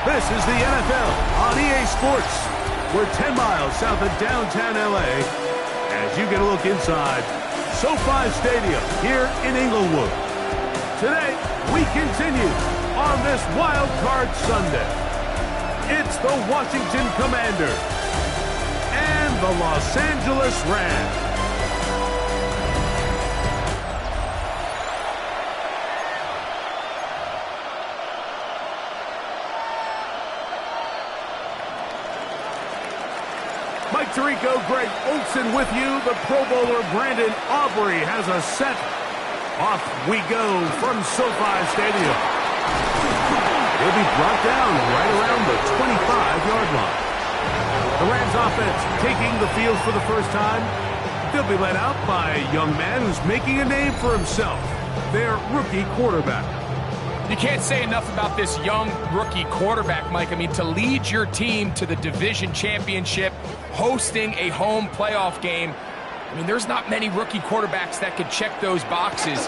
This is the NFL on EA Sports. We're 10 miles south of downtown LA as you get a look inside SoFi Stadium here in Inglewood. Today, we continue on this Wild Card Sunday. It's the Washington Commanders and the Los Angeles Rams. Mike Tirico, Greg Olson with you. The Pro Bowler Brandon Aubrey has a set. Off we go from SoFi Stadium. He'll be brought down right around the 25-yard line. The Rams offense taking the field for the first time. They'll be led out by a young man who's making a name for himself, their rookie quarterback. You can't say enough about this young rookie quarterback, Mike. I mean, to lead your team to the division championship, hosting a home playoff game, I mean, there's not many rookie quarterbacks that could check those boxes.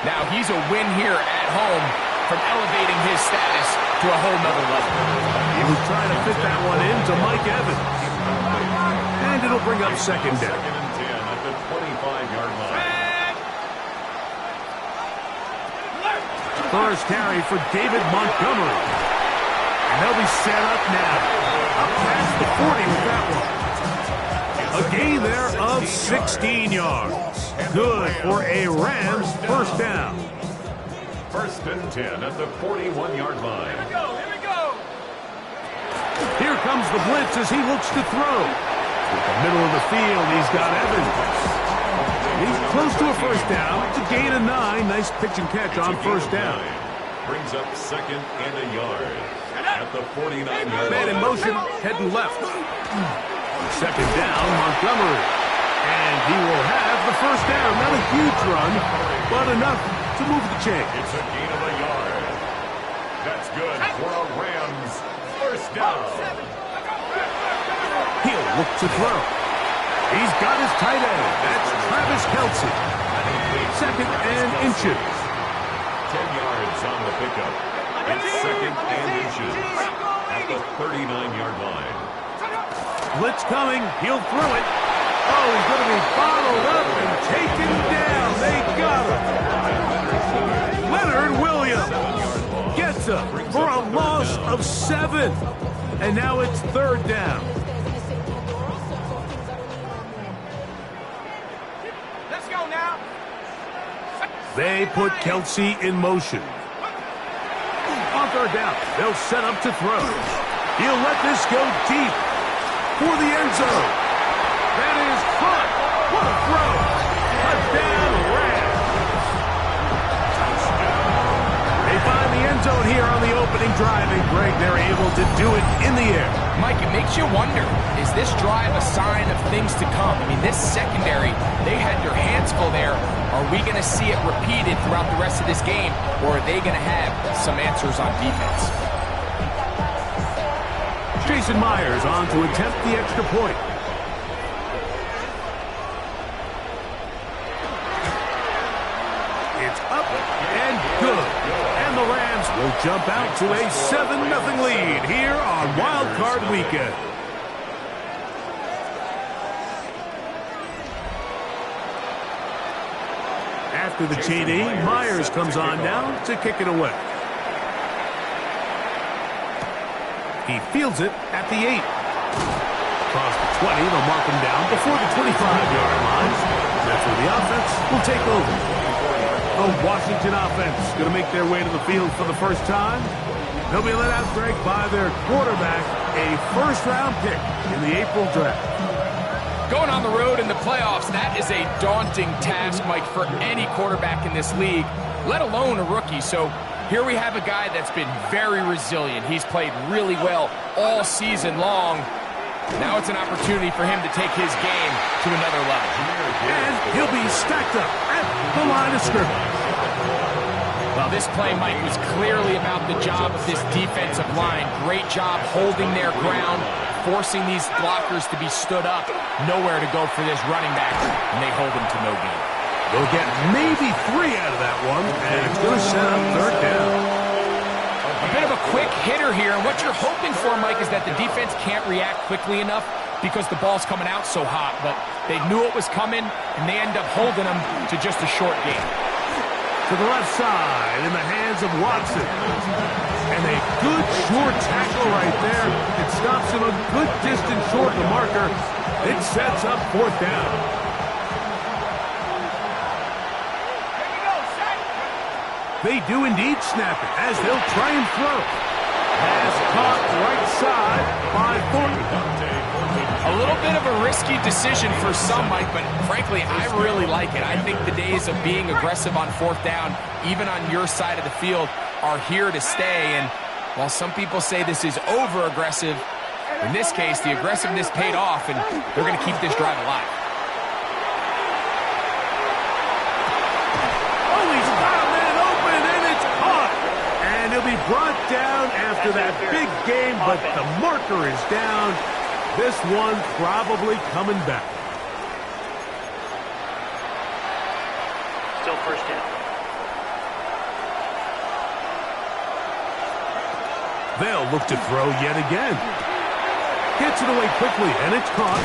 Now, he's a win here at home from elevating his status to a whole nother level. He was trying to fit that one into Mike Evans. And it'll bring up second down. Second and 10 at the 25-yard line. First carry for David Montgomery. And they'll be set up now. Up past the 40 with that one. A gain there of 16 yards. Good for a Rams first down. First and 10 at the 41-yard line. Here we go. Here comes the blitz as he looks to throw. With the middle of the field, he's got Evans. He's close to a first down. It's a gain of 9. Nice pitch and catch on first down. Brings up second and a yard at the 49-yard line. Man in motion, heading left. Second down, Montgomery. And he will have the first down. Not a huge run, but enough to move the chain. It's a gain of a yard. That's good for a Rams first down. He'll look to throw. He's got his tight end. That's Travis Kelce. Second and inches. 10 yards on the pickup. It's second and inches at the 39-yard line. Blitz coming. He'll throw it. Oh, he's going to be bottled up and taken down. They got him. Leonard up for a loss of 7. And now it's 3rd down. Let's go now. They put Kelsey in motion. On 3rd down, they'll set up to throw. He'll let this go deep for the end zone. That is caught. What a throw. Touchdown, Rams. They find the end zone here on the opening drive, and Greg, they're able to do it in the air. Mike, it makes you wonder, is this drive a sign of things to come? I mean, this secondary, they had their hands full there. Are we going to see it repeated throughout the rest of this game, or are they going to have some answers on defense? Jason Myers on to attempt the extra point. It's up and good. And the Rams will jump out to a 7-0 lead here on Wild Card Weekend. After the TD, Myers comes on now to kick it away. He fields it at the 8. Across the 20, they'll mark him down before the 25-yard line. That's where the offense will take over. The Washington offense going to make their way to the field for the first time. They'll be let out, Greg, by their quarterback, a first-round pick in the April draft. Going on the road in the playoffs, that is a daunting task, Mike, for any quarterback in this league, let alone a rookie. So here we have a guy that's been very resilient. He's played really well all season long. Now it's an opportunity for him to take his game to another level. And he'll be stacked up at the line of scrimmage. Well, this play, Mike, was clearly about the job of this defensive line. Great job holding their ground, forcing these blockers to be stood up. Nowhere to go for this running back, and they hold him to no gain. They'll get maybe 3 out of that one, and it's going to set up 3rd down. A bit of a quick hitter here, and what you're hoping for, Mike, is that the defense can't react quickly enough because the ball's coming out so hot, but they knew it was coming, and they end up holding them to just a short gain. To the left side, in the hands of Watson. And a good short tackle right there. It stops him a good distance short of the marker. It sets up 4th down. They do indeed snap it as they'll try and throw. Pass caught right side by Thornton. A little bit of a risky decision for some, Mike, but frankly, I really like it. I think the days of being aggressive on 4th down, even on your side of the field, are here to stay. And while some people say this is over-aggressive, in this case, the aggressiveness paid off, and they're going to keep this drive alive. Oh, he's got a man open, and it's caught. And he'll be brought down after that big game, but the marker is down. This one probably coming back. Still 1st down. They'll look to throw yet again. Gets it away quickly, and it's caught.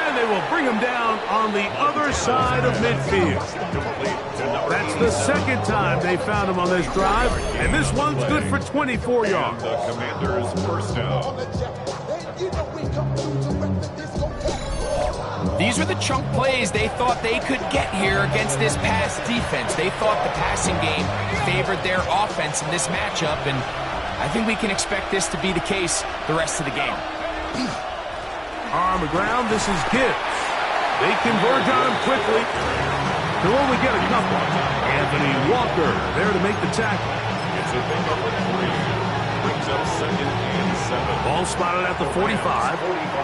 And they will bring him down on the other side of midfield. That's the 2nd time they found him on this drive, and this one's good for 24 yards. The Commanders' 1st down. These are the chunk plays they thought they could get here against this pass defense. They thought the passing game favored their offense in this matchup, and I think we can expect this to be the case the rest of the game. On the ground, this is Gibbs. They converge on him quickly. They'll only get a couple. Anthony Walker there to make the tackle. It's a big up at 3. Brings up 2nd and 7. Ball spotted at the 45.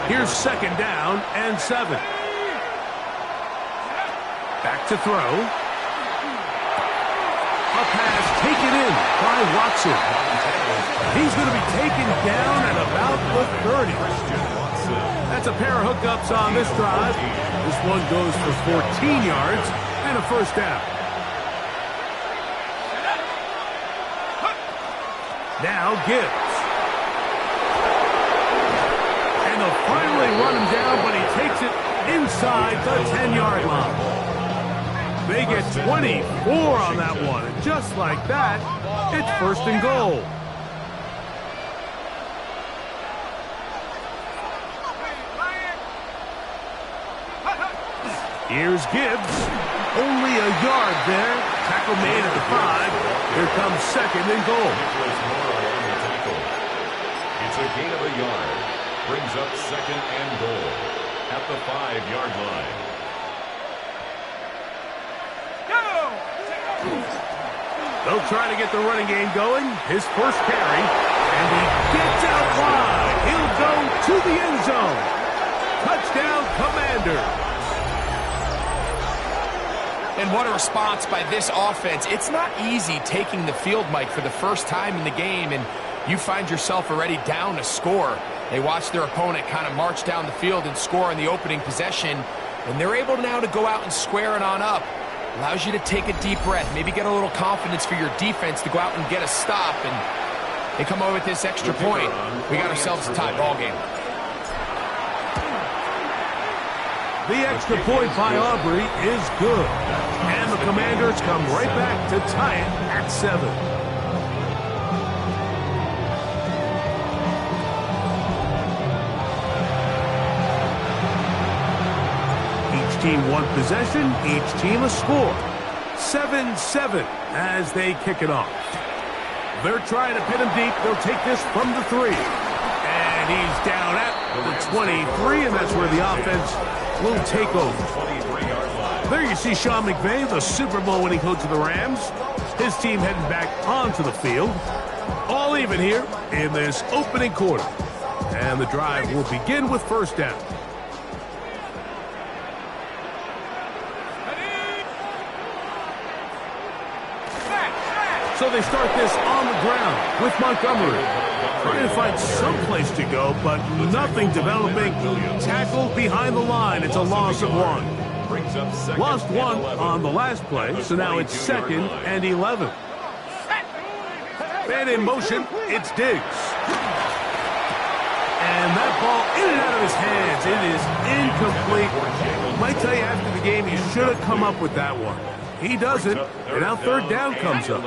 Here's 2nd down and 7. Back to throw. A pass taken in by Watson. He's going to be taken down at about the 30. That's a pair of hookups on this drive. This one goes for 14 yards and a 1st down. Now Gibbs. And they'll finally run him down, but he takes it inside the 10-yard line. They get 24 on that one. And just like that, it's first and goal. Here's Gibbs. Only a yard there. Tackle made at the 5. Here comes second and goal. It's a gain of a yard. Brings up second and goal at the 5-yard line. They'll try to get the running game going. His first carry. And he gets out wide. He'll go to the end zone. Touchdown, Commanders. And what a response by this offense. It's not easy taking the field, Mike, for the first time in the game, and you find yourself already down a score. They watch their opponent kind of march down the field and score in the opening possession, and they're able now to go out and square it on up. Allows you to take a deep breath, maybe get a little confidence for your defense to go out and get a stop, and they come away with this extra point. We got ourselves a tie ball game. The extra point by Aubrey is good. And the Commanders come right back to tie it at 7. Each team one possession, each team a score. 7-7 as they kick it off. They're trying to pin him deep. They'll take this from the 3. And he's down at the 23, and that's where the offense will take over. There you see Sean McVay, the Super Bowl winning coach of the Rams. His team heading back onto the field. All even here in this opening quarter. And the drive will begin with first down. So they start this on the ground with Montgomery. Trying to find some place to go, but nothing developing. Tackled behind the line. It's a loss of 1. Lost 1 on the last play, so now it's 2nd and 11. And in motion, it's Diggs. And that ball in and out of his hands. It is incomplete. Might tell you after the game, he should have come up with that one. He doesn't, and now third down comes up.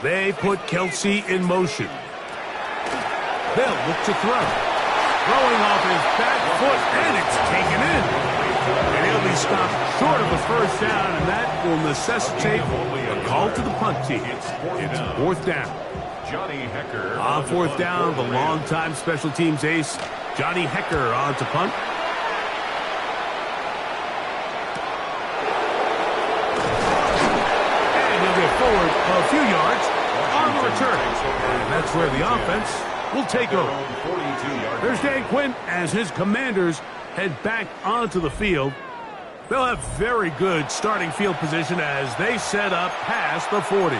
They put Kelsey in motion. They'll look to throw. Throwing off his back foot, and it's taken in. And he'll be stopped short of the first down, and that will necessitate a call to the punt team. It's fourth down. Johnny Hecker on fourth down, the longtime special teams ace, Johnny Hecker, on to punt. And he'll get forward a few yards on the return. And that's where the offense will take over. There's Dan Quinn as his Commanders head back onto the field. They'll have very good starting field position as they set up past the 40.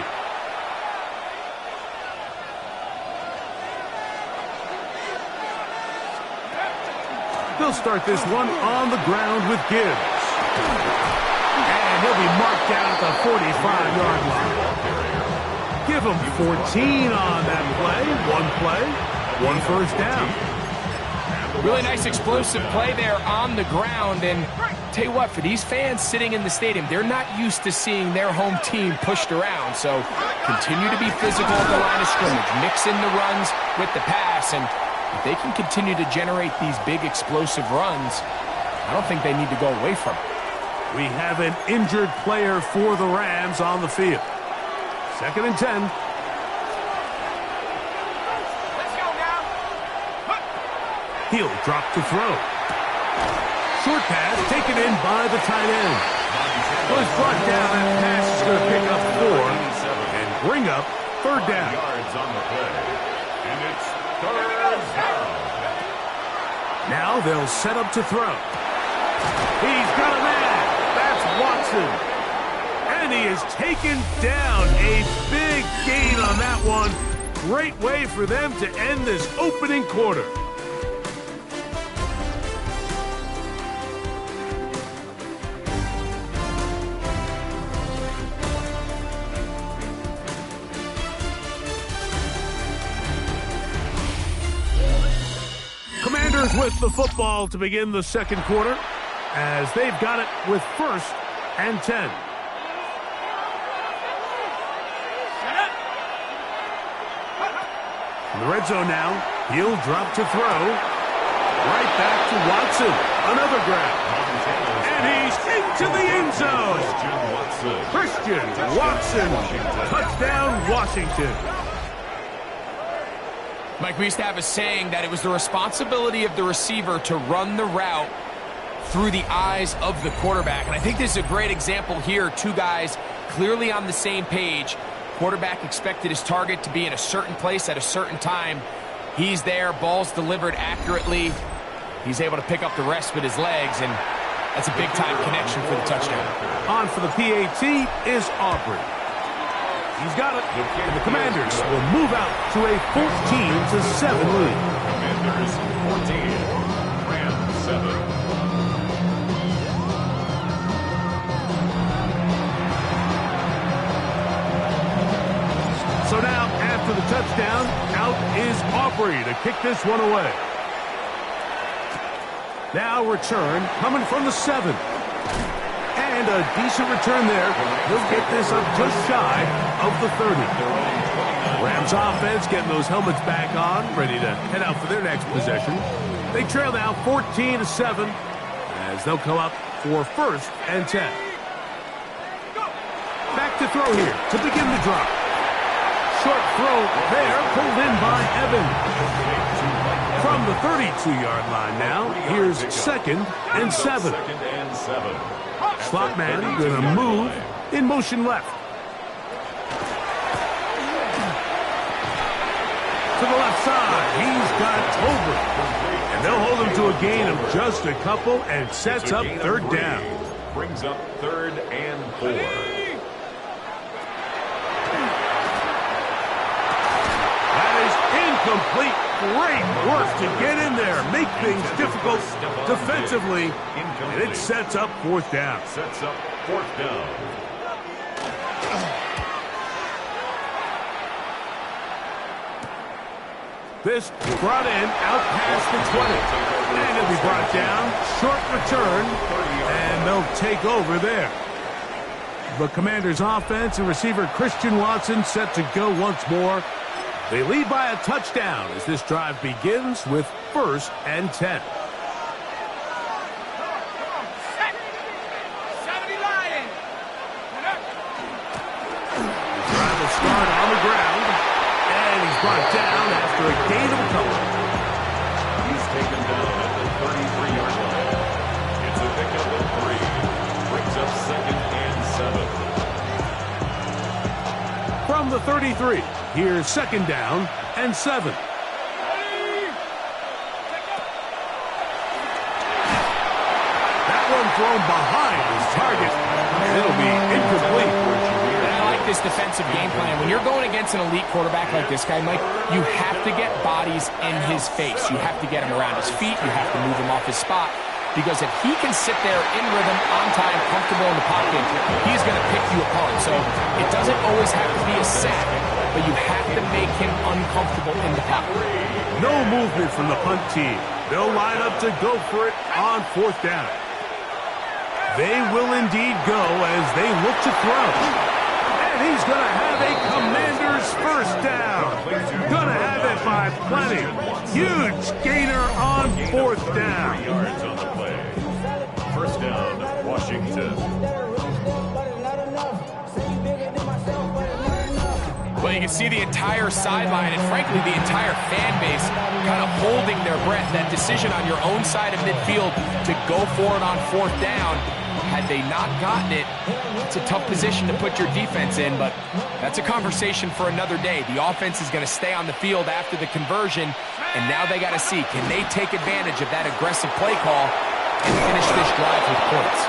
They'll start this one on the ground with Gibbs. And he'll be marked down at the 45-yard line. Give him 14 on that play, one first down. Really nice explosive play there on the ground. And tell you what, for these fans sitting in the stadium, they're not used to seeing their home team pushed around. So continue to be physical at the line of scrimmage. Mix in the runs with the pass. And if they can continue to generate these big explosive runs, I don't think they need to go away from it. We have an injured player for the Rams on the field. 2nd and 10. He'll drop to throw. Short pass taken in by the tight end. Was brought down. That pass is going to pick up 4 and bring up third down. Yards on the play. And it's third down. Now they'll set up to throw. He's got a man. That's Watson. And he is taken down. A big gain on that one. Great way for them to end this opening quarter. Commanders with the football to begin the second quarter as they've got it with first and 10. In the red zone now, he'll drop to throw. Right back to Watson. Another grab. And he's into the end zone. Christian Watson. Touchdown, Washington. Mike, we used to have a saying that it was the responsibility of the receiver to run the route through the eyes of the quarterback. And I think this is a great example here. Two guys clearly on the same page. Quarterback expected his target to be in a certain place at a certain time. He's there, ball's delivered accurately. He's able to pick up the rest with his legs, and that's a big-time connection for the touchdown. On for the PAT is Aubrey. He's got it, and the Commanders will move out to a 14-7 lead. Commanders 14, Rams 7. So now, after the touchdown, out is Aubrey to kick this one away. Now return coming from the 7. And a decent return there. He'll get this up just shy of the 30. Rams offense getting those helmets back on, ready to head out for their next possession. They trail now 14-7 as they'll come up for 1st and 10. Back to throw here to begin the drop. Short throw there, pulled in by Evans. From the 32-yard line now, here's 2nd and 7. Slot man going to move in motion left. To the left side, he's got Tolbert. And they'll hold him to a gain of just a couple and sets up 3rd down. Brings up 3rd and 4. Complete. Great work to get in there. Make things difficult defensively. And it sets up 4th down. Sets up 4th down. This brought in out past the 20. And it'll be brought down. Short return. And they'll take over there. The Commanders' offense and receiver Christian Watson set to go once more. They lead by a touchdown as this drive begins with 1st and 10. The drive will start on the ground, and he's brought down after a gain of a couple. He's taken down at the 33-yard line. It's a pickup of 3. Brings up 2nd and 7. From the 33. Here's 2nd down and 7. That one thrown behind his target. It'll be incomplete. I like this defensive game plan. When you're going against an elite quarterback like this guy, Mike, you have to get bodies in his face. You have to get him around his feet. You have to move him off his spot. Because if he can sit there in rhythm, on time, comfortable in the pocket, he's going to pick you apart. So it doesn't always have to be a sack, but you have to make him uncomfortable in the pocket. No movement from the punt team. They'll line up to go for it on 4th down. They will indeed go as they look to throw. And he's going to have a Commander's 1st down. Going to have it by plenty. Huge gainer on 4th down. Yards on the play. 1st down, Washington. Well, you can see the entire sideline and, frankly, the entire fan base kind of holding their breath. That decision on your own side of midfield to go for it on 4th down. Had they not gotten it, it's a tough position to put your defense in, but that's a conversation for another day. The offense is going to stay on the field after the conversion, and now they got to see, can they take advantage of that aggressive play call and finish this drive with points?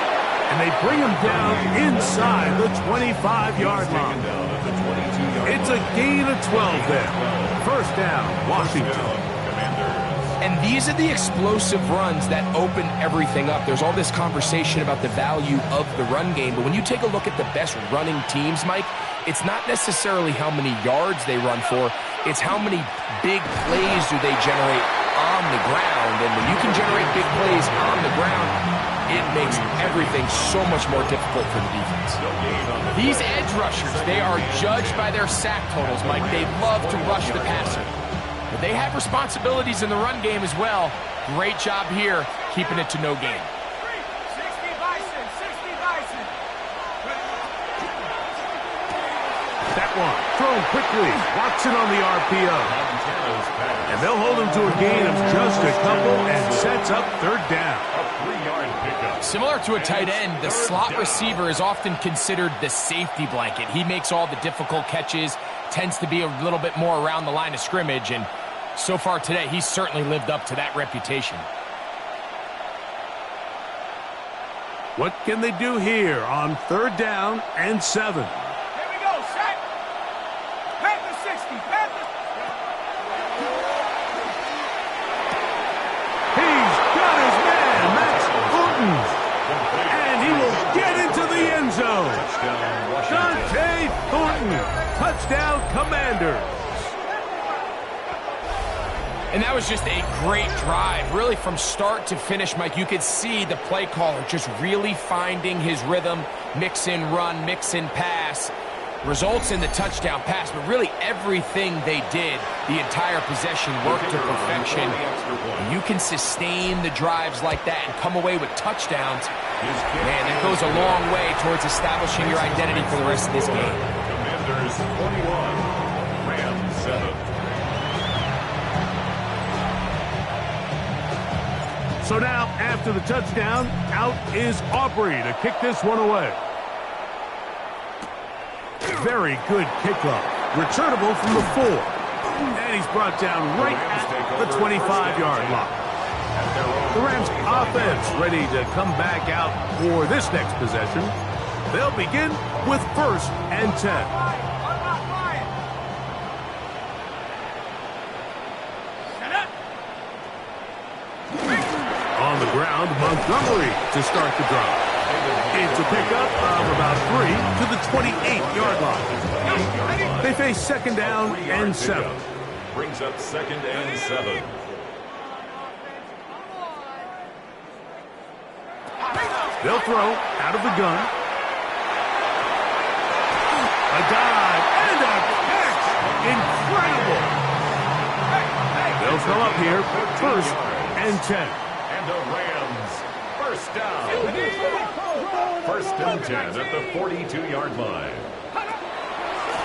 And they bring him down inside the 25-yard line. It's a gain of 12 there. 1st down, Washington. And these are the explosive runs that open everything up. There's all this conversation about the value of the run game, but when you take a look at the best running teams, Mike, it's not necessarily how many yards they run for, it's how many big plays do they generate on the ground. And when you can generate big plays on the ground, it makes everything so much more difficult for the defense. These edge rushers, they are judged by their sack totals, Mike. They love to rush the passer. But they have responsibilities in the run game as well. Great job here, keeping it to no gain. That one thrown quickly. Watson on the RPO. And they'll hold him to a gain of just a couple and sets up third down. Similar to a tight end, the slot receiver is often considered the safety blanket. He makes all the difficult catches, tends to be a little bit more around the line of scrimmage, and so far today, he's certainly lived up to that reputation. What can they do here on third down and 7? Touchdown, Commanders. And that was just a great drive. Really, from start to finish, Mike, you could see the play caller just really finding his rhythm, mix in run, mix in pass. Results in the touchdown pass, but really everything they did, the entire possession worked to perfection. And you can sustain the drives like that and come away with touchdowns. Man, that goes a long way towards establishing your identity for the rest of this game. Commanders 41, Rams 7. So now, after the touchdown, out is Aubrey to kick this one away. Very good kickoff. Returnable from the 4. And he's brought down right at the 25-yard line. The Rams offense ready to come back out for this next possession. They'll begin with 1st and 10. On the ground, Montgomery to start the drive. It's a pickup of about 3 to the 28-yard line. They face 2nd down and 7. Brings up 2nd and 7. They'll throw out of the gun. A dive and a catch. Incredible. They'll throw up here, 1st and 10. And the Rams, first down. 1st and 10 at the 42-yard line.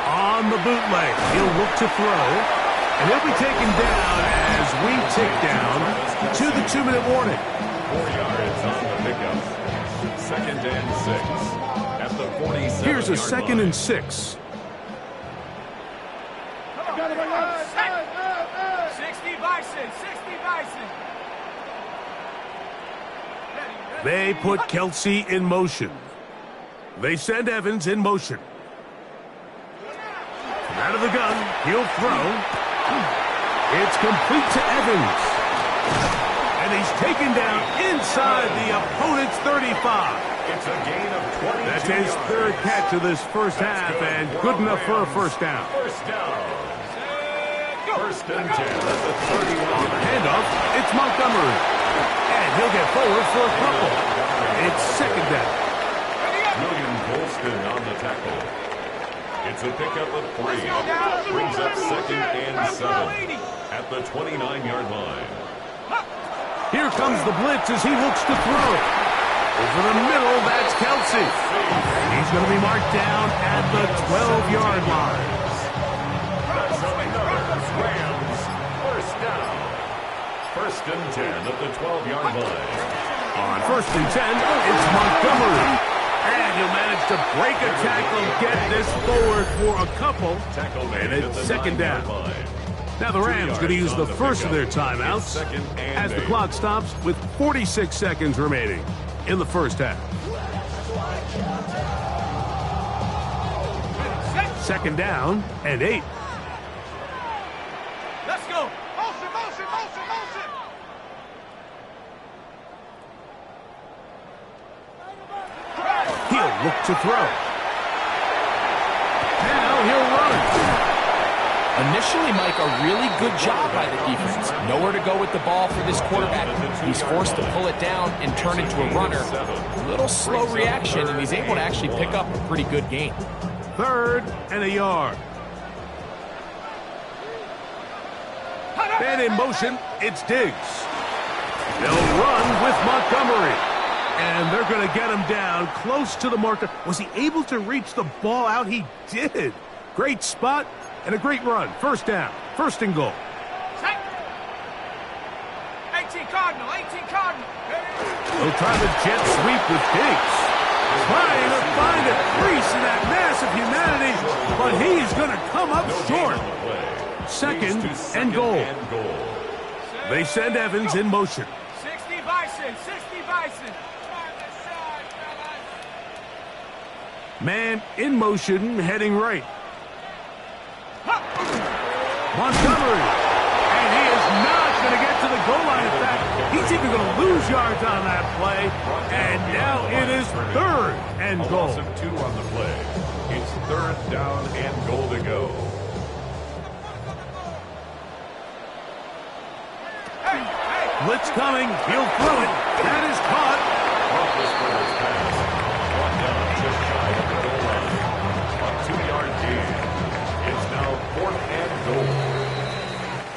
On the bootleg, he'll look to throw. And he'll be taken down as we tick down to the 2-minute warning. 4 yards on the pickup. 2nd and 6 at the 47-yard Here's a 2nd and 6. 60 Bison, 60 Bison. They put Kelsey in motion. They send Evans in motion. Out of the gun, he'll throw. It's complete to Evans. And he's taken down inside the opponent's 35. It's a gain of 22 That's his yards. 3rd catch of this first half, and good enough for a first down. First down. 1st and 10 at the 31. Handoff, it's Montgomery. And he'll get forward for a couple. It's 2nd down. William Golston on the tackle. It's a pickup of 3. Brings up 2nd and 7 at the 29-yard line. Here comes the blitz as he looks to throw. Over the middle, that's Kelsey. And he's going to be marked down at the 12-yard line. Rams, first down. 1st and 10 at the 12-yard line. On 1st and 10, it's Montgomery. And he'll manage to break a tackle, get this forward for a couple, and it's 2nd down. Now the Rams going to use the first of their timeouts as the clock stops with 46 seconds remaining in the first half. 2nd down and 8. Let's go. Motion, motion, motion, motion. He'll look to throw. Now he'll run. A Initially, Mike, a really good job by the defense. Nowhere to go with the ball for this quarterback. He's forced to pull it down and turn into a runner. A little slow reaction, and he's able to actually pick up a pretty good gain. 3rd and a yard. And in motion, it's Diggs. They'll run with Montgomery. And they're going to get him down close to the marker. Was he able to reach the ball out? He did. Great spot and a great run. 1st down. 1st and goal. 18 Cardinal, 18 Cardinal. They'll try the jet sweep with Diggs. Trying to find a crease in that mass of humanity, but he's going to come up short. 2nd and goal. They send Evans in motion. 60 Bison, 60 Bison. Man in motion, heading right. Montgomery. And he is not going to get to the goal line. In fact, he's even going to lose yards on that play. And now it is 3rd and goal. A loss of 2 on the play. It's 3rd down and goal to go. Blitz coming. He'll throw it. That is caught. Roethlisberger's pass. Brought down just shy of the goal line. A 2-yard gain. It's now 4th and goal.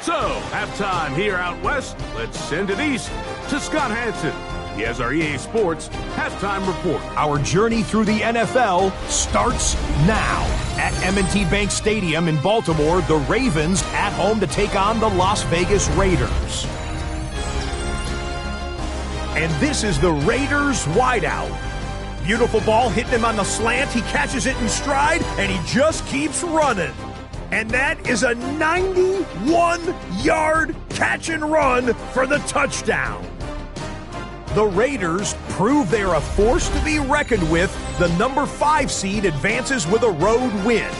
So, halftime here out west. Let's send it east to Scott Hansen. He has our EA Sports halftime report. Our journey through the NFL starts now. At M&T Bank Stadium in Baltimore, the Ravens at home to take on the Las Vegas Raiders. And this is the Raiders wideout. Beautiful ball hitting him on the slant. He catches it in stride, and he just keeps running. And that is a 91-yard catch and run for the touchdown. The Raiders prove they are a force to be reckoned with. The number 5 seed advances with a road win.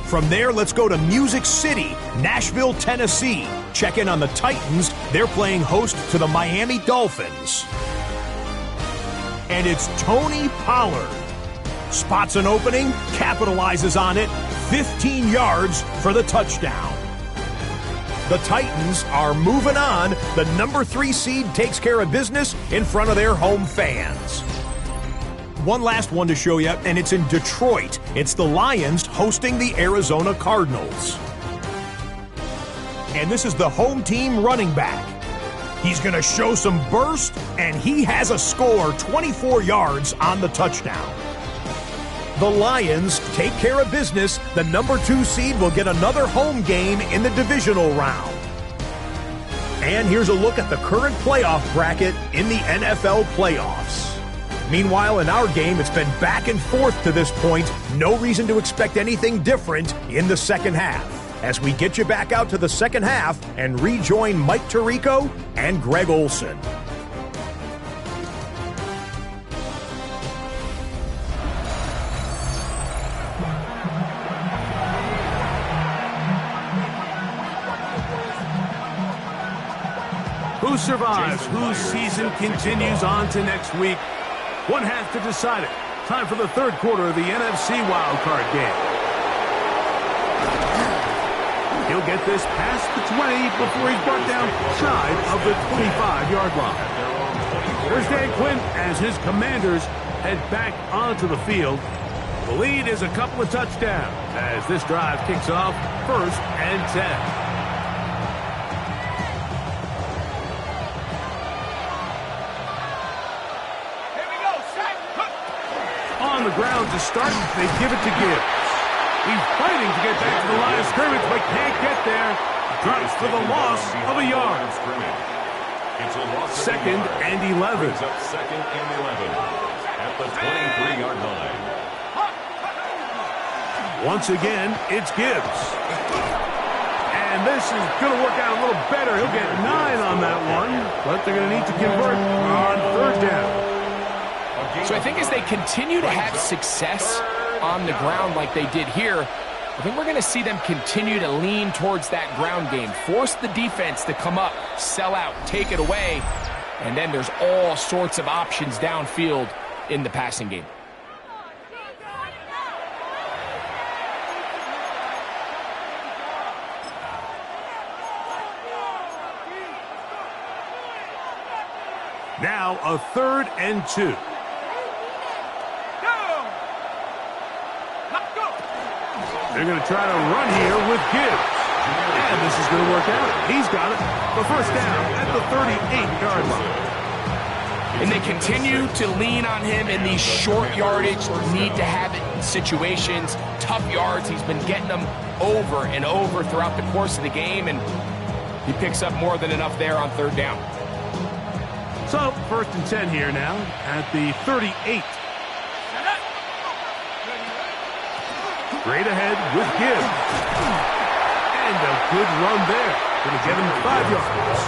From there, let's go to Music City, Nashville, Tennessee. Check in on the Titans. They're playing host to the Miami Dolphins. And it's Tony Pollard. Spots an opening, capitalizes on it, 15 yards for the touchdown. The Titans are moving on. The number 3 seed takes care of business in front of their home fans. One last one to show you, and it's in Detroit. It's the Lions hosting the Arizona Cardinals. And this is the home team running back. He's going to show some burst, and he has a score, 24 yards on the touchdown. The Lions take care of business. The number 2 seed will get another home game in the divisional round. And here's a look at the current playoff bracket in the NFL playoffs. Meanwhile, in our game, it's been back and forth to this point. No reason to expect anything different in the second half. As we get you back out to the second half and rejoin Mike Tirico and Greg Olson. Who survives? Whose season continues on to next week? One half to decide it. Time for the 3rd quarter of the NFC wildcard game. He'll get this past the 20 before he's brought down shy of the 25-yard line. There's Dan Quinn as his Commanders head back onto the field. The lead is a couple of touchdowns as this drive kicks off 1st and 10. On the ground to start, they give it to Gibbs. He's fighting to get back to the line of scrimmage, but can't get there. Drops for the loss of a yard. It's a loss 2nd and 11. Brings up 2nd and 11 at the 23-yard line. Once again, it's Gibbs. And this is going to work out a little better. He'll get 9 on that one, but they're going to need to convert on 3rd down. So I think as they continue to have success on the ground like they did here, I think we're going to see them continue to lean towards that ground game, force the defense to come up, sell out, take it away, and then there's all sorts of options downfield in the passing game. Now a 3rd and 2. They're going to try to run here with Gibbs. And this is going to work out. He's got it. The first down at the 38-yard line. And they continue to lean on him in these short yardage, need to have it situations, tough yards. He's been getting them over and over throughout the course of the game, and he picks up more than enough there on 3rd down. So, 1st and 10 here now at the 38. Straight ahead with Gibbs. And a good run there. Going to get him 5 yards.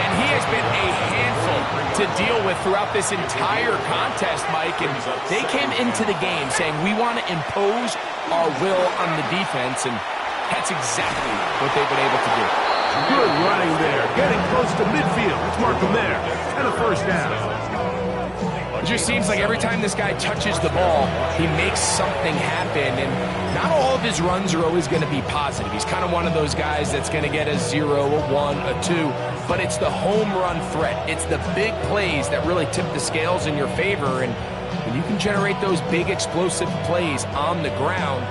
And he has been a handful to deal with throughout this entire contest, Mike. And they came into the game saying, we want to impose our will on the defense. And that's exactly what they've been able to do. Good running there. Getting close to midfield. Let's mark him there. And a first down. It just seems like every time this guy touches the ball, he makes something happen. And not all of his runs are always going to be positive. He's kind of one of those guys that's going to get a 0, a 1, a 2. But it's the home run threat. It's the big plays that really tip the scales in your favor. And when you can generate those big explosive plays on the ground,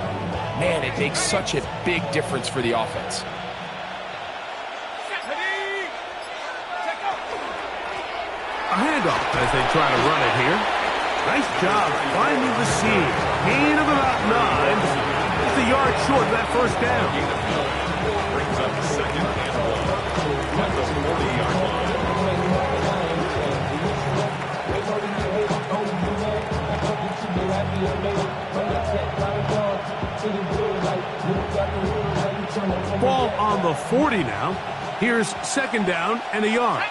man, it makes such a big difference for the offense. A handoff as they try to run it here. Nice job finding the seam. Gain of about 9. Just a yard short of that first down. Brings up 2nd and 1 at the 40-yard line. Ball on the 40 now. Here's 2nd down and a yard.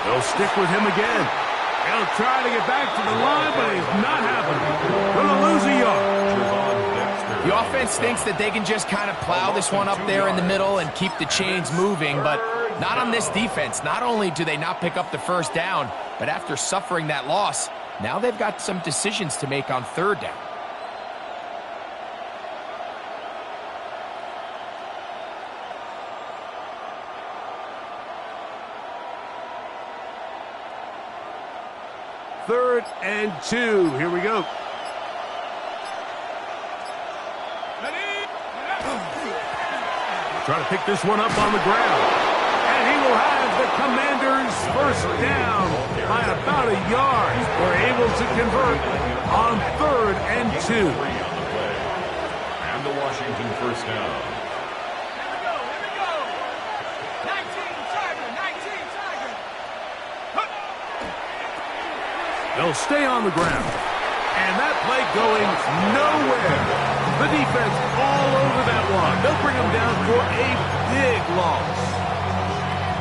They'll stick with him again. They'll try to get back to the line, but it's not happening. Going to lose a yard. The offense thinks that they can just kind of plow this one up there in the middle and keep the chains moving, but not on this defense. Not only do they not pick up the first down, but after suffering that loss, now they've got some decisions to make on 3rd down. Third and 2. Here we go. Try to pick this one up on the ground. And he will have the Commanders' first down by about a yard. They're able to convert on 3rd and 2. And the Washington first down. Here we go. 19 Tiger. They'll stay on the ground. And that play going nowhere. The defense all over that one. They'll bring them down for a big loss.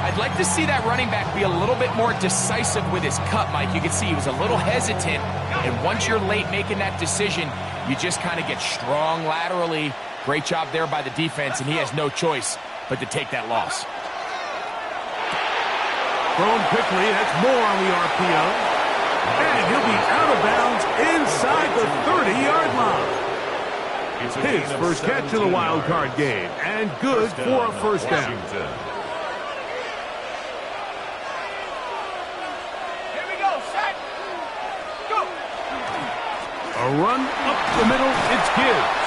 I'd like to see that running back be a little bit more decisive with his cut, Mike. You can see he was a little hesitant, and once you're late making that decision, you just kind of get strong laterally. Great job there by the defense, and he has no choice but to take that loss. Thrown quickly. That's more on the RPO. And he'll be out of bounds inside the 30-yard line. His first catch of the wild card game, and good for a first down. Here we go, set, go. A run up the middle, it's Gibbs.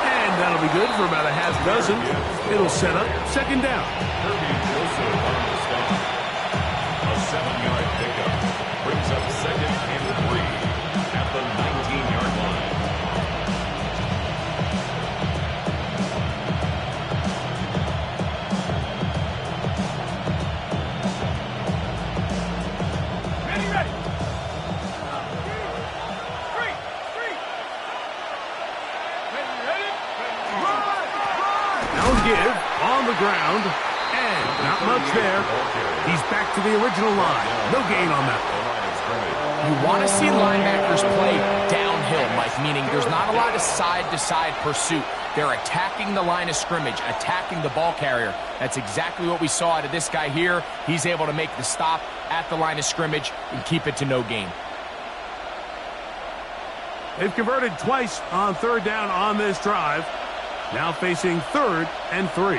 And that'll be good for about a half dozen. It'll set up 2nd down. A 7-yard pickup brings up 2nd and 3 at the 19-yard line. Give on the ground, and not much there. He's back to the original line. No gain on that one. You want to see linebackers play downhill, Mike, meaning there's not a lot of side-to-side pursuit. They're attacking the line of scrimmage, attacking the ball carrier. That's exactly what we saw out of this guy here. He's able to make the stop at the line of scrimmage and keep it to no gain. They've converted twice on 3rd down on this drive. Now facing 3rd and 3.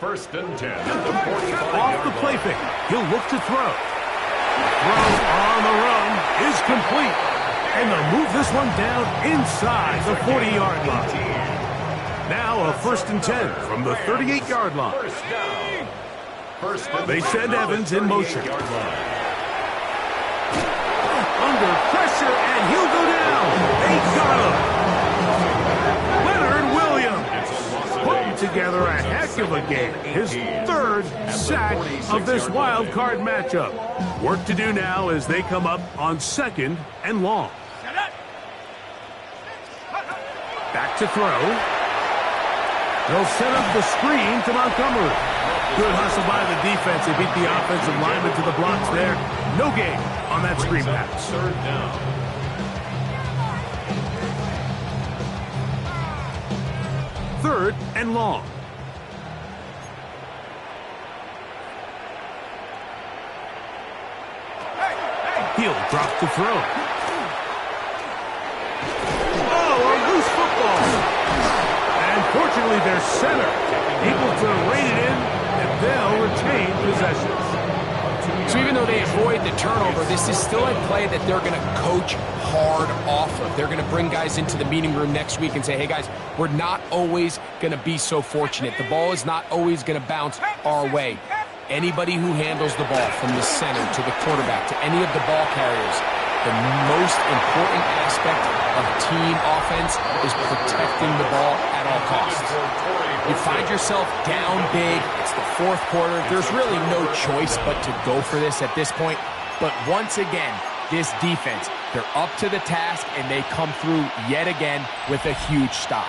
First and 10 at the 45. Off the play fake. He'll look to throw. Throw on the run is complete. And they'll move this one down inside the 40-yard line. Now a first and 10 from the 38-yard line. First down. First and They 10 send at the Evans in motion. 38-yard line. Under pressure, and he'll go down. They got him. Leonard Williams putting together a heck of a game. His third sack of this wild card matchup. Work to do now as they come up on second and long. Back to throw. They'll set up the screen to Montgomery. Good hustle by the defense. They beat the offensive lineman to the blocks there. No gain on that screen pass. Third down. Third and long. He'll drop to throw. Oh, a loose football. And fortunately, their center able to rein it in, and they'll retain possession. So even though they avoid the turnover, this is still a play that they're going to coach hard off of. They're going to bring guys into the meeting room next week and say, hey, guys, we're not always going to be so fortunate. The ball is not always going to bounce our way. Anybody who handles the ball from the center to the quarterback to any of the ball carriers, the most important aspect of team offense is protecting the ball at all costs. You find yourself down big, it's the fourth quarter, there's really no choice but to go for this at this point. But once again, this defense, they're up to the task and they come through yet again with a huge stop.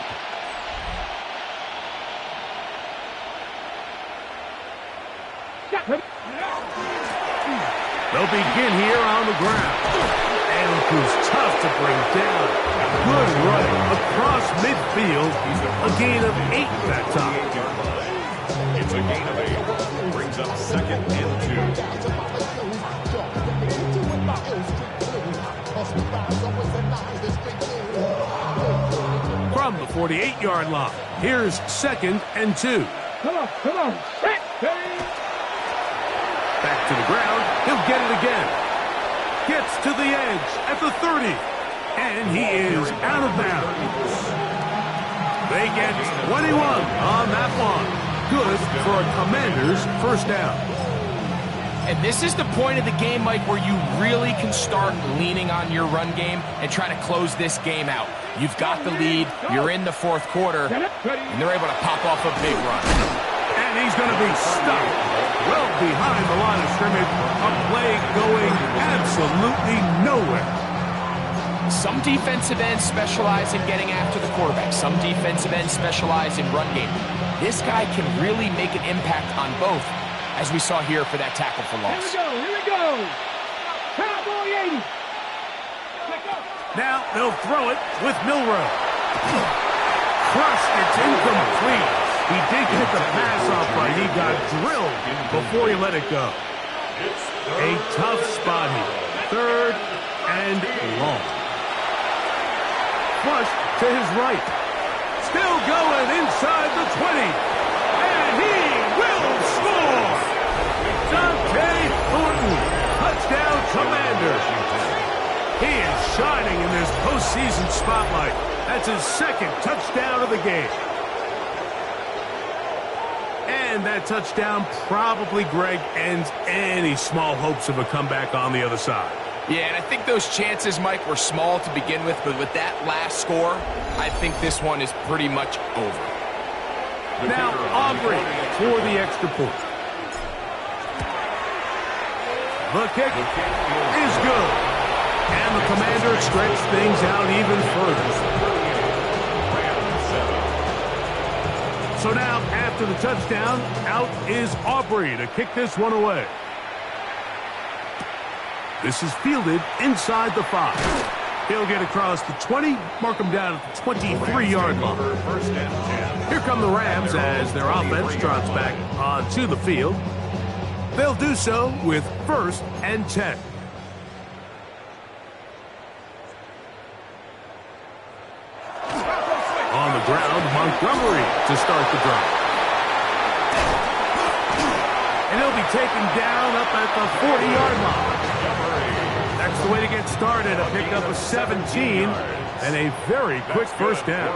They'll begin here on the ground. And it proves tough to bring down. Good running across midfield. A gain of 8 that time. It's a gain of 8. Brings up second and 2. From the 48-yard line, here's second and 2. Come on, come on. Back to the ground. He'll get it again. Gets to the edge at the 30. And he is out of bounds. They get 21 on that one. Good for a Commanders first down. And this is the point of the game, Mike, where you really can start leaning on your run game and try to close this game out. You've got the lead, you're in the fourth quarter, and they're able to pop off a big run. And he's going to be stuck well behind the line of scrimmage. A play going absolutely nowhere. Some defensive ends specialize in getting after the quarterback. Some defensive ends specialize in run game. This guy can really make an impact on both, as we saw here for that tackle for loss. Here we go. Cowboy 80. Now they'll throw it with Milrow. Crushed, it's incomplete. He did get the pass off, but he got drilled before he let it go. A tough spot here. Third and long. Flush to his right. Still going inside the 20. And he will score! Dante Thornton, touchdown Commanders. He is shining in this postseason spotlight. That's his second touchdown of the game. And that touchdown probably, Greg, ends any small hopes of a comeback on the other side. Yeah, and I think those chances, Mike, were small to begin with, but with that last score, I think this one is pretty much over. Now, Aubrey for the extra point. The kick is good. And the Commanders stretch things out even further. So now, after the touchdown, out is Aubrey to kick this one away. This is fielded inside the 5. He'll get across the 20, mark him down at the 23-yard line. Here come the Rams as their offense trots back onto the field. They'll do so with first and 10. On the ground, Montgomery to start the drive. he'll be taken down up at the 40-yard line. That's the way to get started. A pickup of 17 and a very quick first down.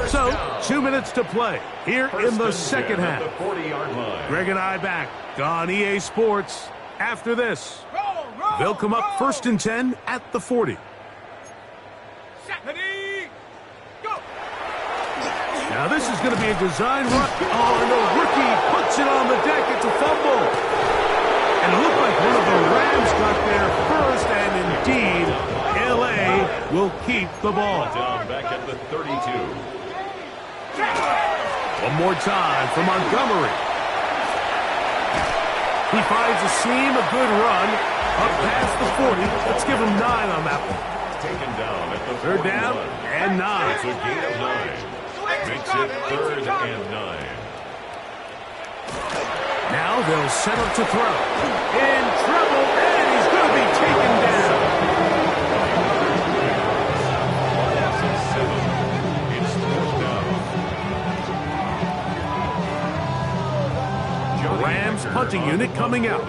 So, 2 minutes to play here in the second half. Greg and I back on EA Sports after this. They'll come up 1st and 10 at the 40. Now this is going to be a design run. Oh, and the rookie puts it on the deck. It's a fumble. And it looked like one of the Rams got there first, and indeed, L.A. will keep the ball. Down back at the 32. One more time for Montgomery. He finds a seam, a good run, up past the 40. Let's give him 9 on that one. Taken down at the 3rd down and 9. It's a gain of 9. Makes it 3rd and 9. Now they'll set up to throw. In trouble, and he's going to be taken down. It's 4th down. Rams punting unit coming out.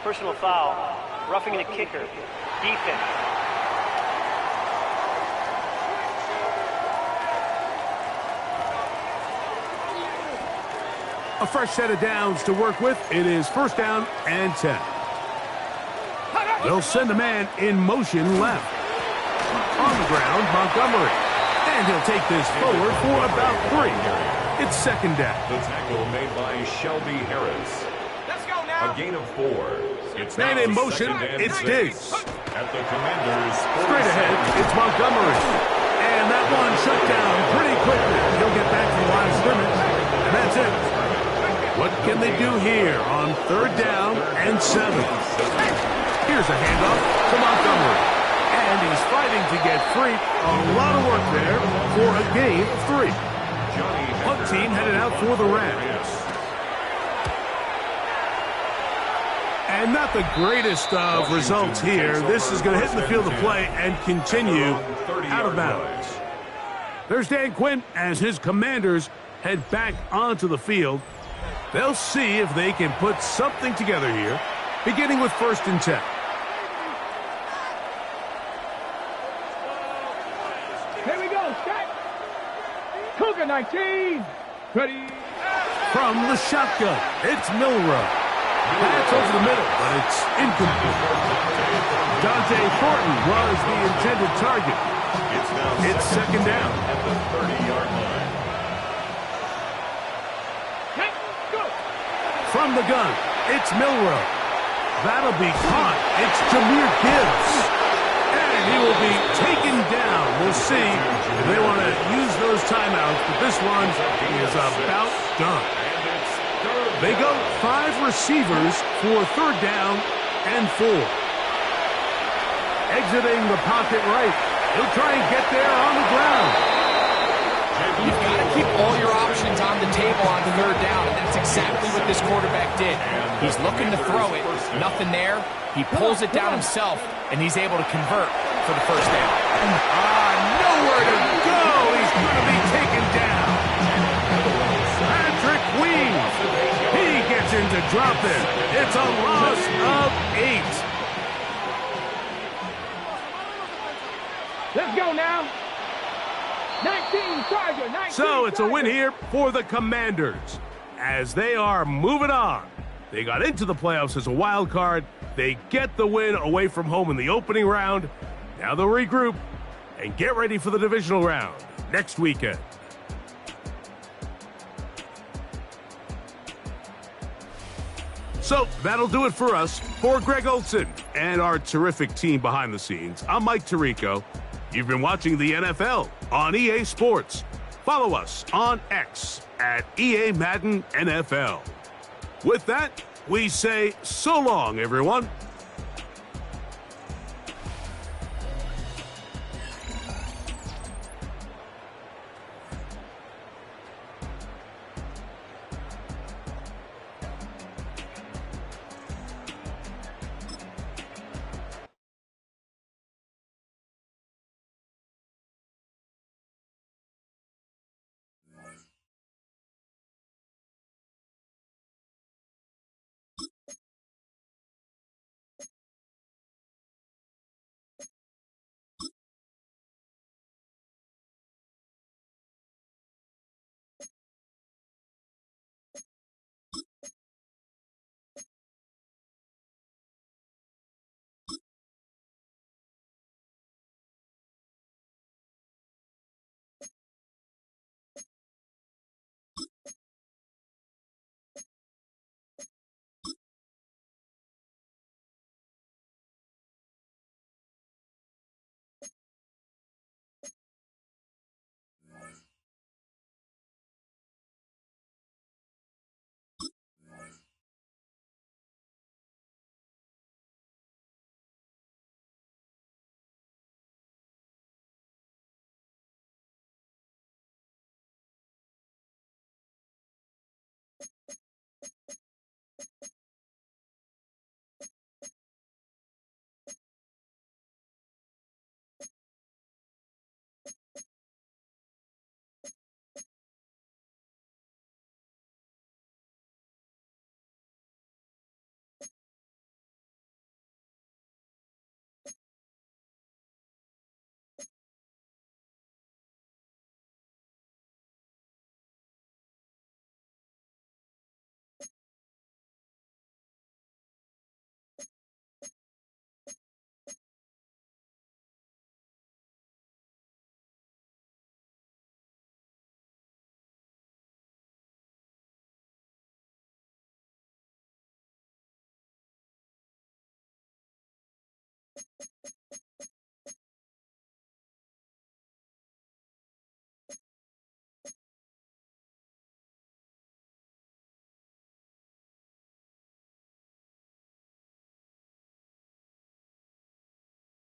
Personal foul, roughing the kicker, defense. A fresh set of downs to work with. It is 1st down and 10. They'll send a man in motion left. On the ground, Montgomery. And he'll take this forward for about 3. It's 2nd down. The tackle made by Shelby Harris. A gain of 4. It's Man in motion, it's Diggs. At the Commanders. Straight ahead, it's Montgomery. And that one shut down pretty quickly. He'll get back to the line of scrimmage. And that's it. What can they do here on 3rd down and 7? Here's a handoff to Montgomery. And he's fighting to get free. A lot of work there for a gain of 3. Punt team headed out for the Rams. And not the greatest of results here. This is going to hit in the field of play and continue out of bounds. There's Dan Quinn as his Commanders head back onto the field. They'll see if they can put something together here, beginning with 1st and 10. Here we go, set. Cougar 19. Ready. From the shotgun, it's Milrow. Pass over the middle, but it's incomplete. Dante Thornton was the intended target. It's 2nd down. At the 30-yard line. From the gun, it's Milrow. That'll be caught. It's Jahmyr Gibbs. And he will be taken down. We'll see if they want to use those timeouts, but this one is about done. They go 5 receivers for 3rd down and 4. Exiting the pocket right. He'll try and get there on the ground. You've got to keep all your options on the table on 3rd down, and that's exactly what this quarterback did. He's looking to throw it, nothing there. He pulls it down himself, and he's able to convert for the 1st down. Nowhere to go. He's going to be taken down. Patrick Weems. He gets into drop it. It's a loss of 8. Let's go now. 19, Charger, 19. So it's a win here for the Commanders as they are moving on. They got into the playoffs as a wild card. They get the win away from home in the opening round. Now they'll regroup and get ready for the divisional round next weekend. So that'll do it for us. For Greg Olson and our terrific team behind the scenes, I'm Mike Tirico. You've been watching the NFL on EA Sports. Follow us on X at EA Madden NFL. With that, we say so long, everyone.